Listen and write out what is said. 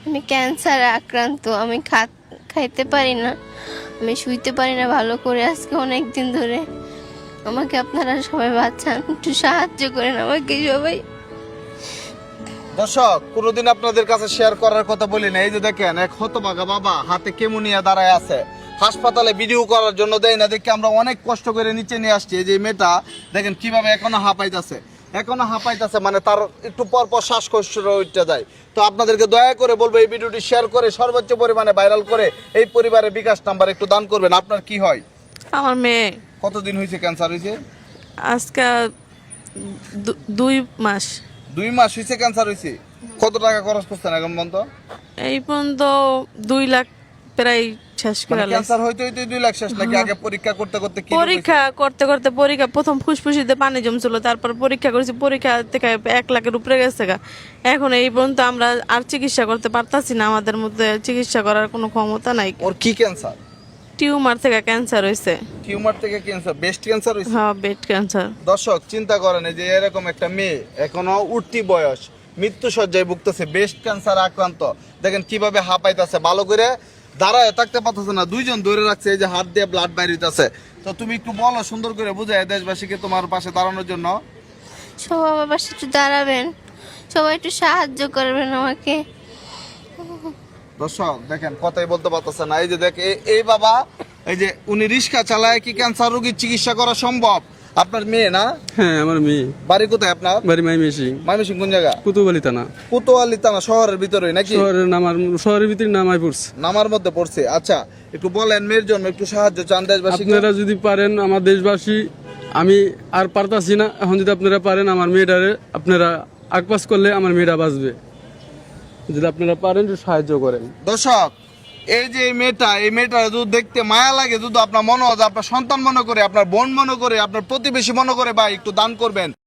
আমি ক্যান্সারে আক্রান্ত। আমি খাইতে পারি না, আমি শুইতে পারি না ভালো করে আজকে অনেক দিন ধরে। আমাকে আপনারা সবাই বাঁচান, একটু সাহায্য করেন আমাকে সবাই। দর্শক, কোনোদিন আপনাদের কাছে শেয়ার করার কথা বলি না। এই যে দেখেন, এক হতভাগা বাবা হাতে কেমোনিয়া দাঁড়ায় আছে, হাসপাতালে ভিডিও করার জন্য দেয় না দেখে আমরা অনেক কষ্ট করে নিচে নিয়ে আসছি। এই যে মেয়েটা দেখেন কিভাবে এখনো হাঁপাইতেছে, মানে তার একটু পর পর শ্বাসকষ্ট উঠতে যায়। তো আপনাদেরকে দয়া করে বলবো এই ভিডিওটি শেয়ার করে সর্বোচ্চ পরিমাণে ভাইরাল করে এই পরিবারের বিকাশ নাম্বার একটু দান করবেন। আপনার কি হয়? আমার মেয়ে কতদিন হয়েছে ক্যান্সার হয়েছে? আজকে 2 মাস। 2 মাস হয়েছে ক্যান্সার হয়েছে। কত টাকা খরচ করছেন এখন পর্যন্ত? এই পর্যন্ত 2 লাখ প্রায় শেষ করে মানে ক্যান্সার হইতে 2 লাখ শেষ নাকি? আগে পরীক্ষা করতে করতে কি পরীক্ষা প্রথম ফুসফুসিতে পানি জমছিল, তারপর পরীক্ষা করেছি, পরীক্ষা থেকে 1 লাখের উপরে গেছে গা। এখন এই পর্যন্ত আমরা আর চিকিৎসা করতে পারতাছি না, আমাদের মধ্যে চিকিৎসা করার কোনো ক্ষমতা নাই। ওর কি ক্যান্সার? টিউমার থেকে ক্যান্সার হয়েছে। টিউমার থেকে ক্যান্সার, ব্রেস্ট ক্যান্সার হইছে? হ্যাঁ, পেট ক্যান্সার। দর্শক চিন্তা করেন, এই যে এরকম একটা মেয়ে এখনো উঠতি বয়স, মৃত্যু সজ্জায় ভুগতেছে, ব্রেস্ট ক্যান্সার আক্রান্ত। দেখেন কিভাবে হাঁপাইতেছে, ভালো করে দাঁড়ায় থাকতে পারতেছে না, দুইজন ধরে রাখছে, এই যে হাত দিয়ে ব্লাড বাইরিতেছে। তো তুমি একটু বলো সুন্দর করে বুঝায় দেশবাসীকে তোমার পাশে দাঁড়ানোর জন্য। সবাই আমার পাশে একটু দাঁড়াবেন, সবাই একটু সাহায্য করবেন আমাকে। দর্শক দেখেন কথাই বলতে পারতেছে না। এই যে দেখ এই বাবা, এই যে উনি রিক্সা চালায়, কি ক্যান্সার রোগীর চিকিৎসা করা সম্ভব? আপনার মেয়ে না? হ্যাঁ, আমার মেয়ে। বাড়ি কোথায় আপনার? বাড়ি মাইমেসিং। ময়মনসিংহ কোন জায়গা? কুতুবালি থানা। কোতোয়ালি থানা শহরের ভিতরে নাকি? শহরের ভিতরে নামাই পড়ছে। নামার মধ্যে পড়ছে। আচ্ছা, একটু বলেন মেয়ের জন্য একটু সাহায্য চান দেশবাসী। আপনারা যদি পারেন, আমার দেশবাসী, আমি আর পারতাছি না, এখন যদি আপনারা পারেন আমার মেয়েটারে আপনারা আগপাস করলে আমার মেয়েটা বাঁচবে। যদি আপনারা পারেন একটু সাহায্য করেন। দর্শক, এই যে এই মেয়েটা যদি দেখতে মায়া লাগে, যদি আপনার মনে হয়, আপনার সন্তান মনে করে, আপনার বোন মনে করে, আপনার প্রতিবেশী মনে করে, ভাই একটু দান করবেন।